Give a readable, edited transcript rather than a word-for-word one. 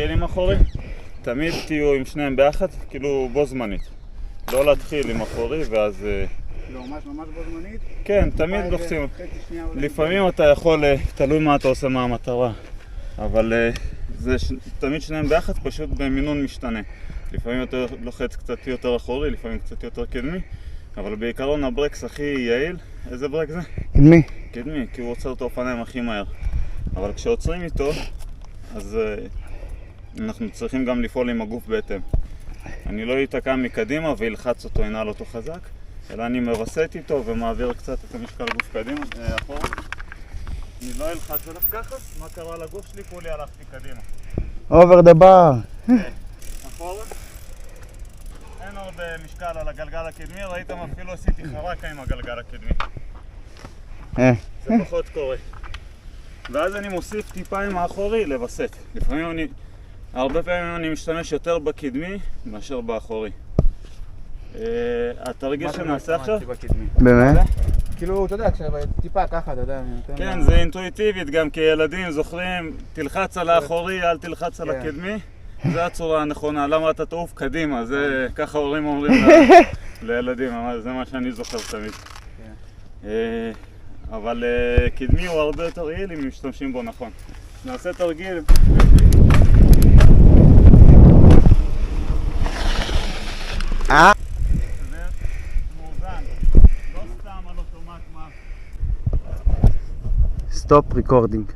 להתחיל עם אחורי, תמיד תהיו עם שניהם ביחד, כאילו בו זמנית. לא להתחיל עם אחורי ואז... לא, ממש בו זמנית? כן, תמיד לוחצים. לפעמים אתה יכול, תלוי מה אתה עושה, מה המטרה. אבל זה תמיד שניהם ביחד, פשוט במינון משתנה. לפעמים אתה לוחץ קצת יותר אחורי, לפעמים קצת יותר קדמי. אבל בעיקרון הברקס הכי יעיל, איזה ברק זה? קדמי. קדמי, כי הוא עוצר את האופניים הכי מהר. אבל כשעוצרים איתו, אז אנחנו צריכים גם לפעול עם הגוף בהתאם. אני לא אתקע מקדימה וילחץ אותו, ינעל אותו חזק, אלא אני מווסת איתו ומעביר קצת את המשקל גוף קדימה, אחורה. אני לא אלחץ עליו ככה, מה קרה לגוף שלי? כולי הלכתי קדימה. Over the bar. אחורה. אין הרבה משקל על הגלגל הקדמי, ראיתם אפילו עשיתי חרקה עם הגלגל הקדמי. זה פחות קורה. ואז אני מוסיף טיפה עם האחורי לווסת. הרבה פעמים אני משתמש יותר בקדמי מאשר באחורי. התרגיל שנעשה עכשיו... באמת? כאילו, אתה יודע, טיפה ככה, אתה יודע... כן, זה אינטואיטיבית גם כילדים זוכרים, תלחץ על האחורי, אל תלחץ על הקדמי. זו הצורה הנכונה, למה אתה תעוף קדימה, זה ככה הורים אומרים לילדים, זה מה שאני זוכר תמיד. אבל קדמי הוא הרבה יותר יעיל אם משתמשים בו נכון. נעשה תרגיל. זה מאוזן, לא סתם על אוטומט מה. סטופ ריקורדינג.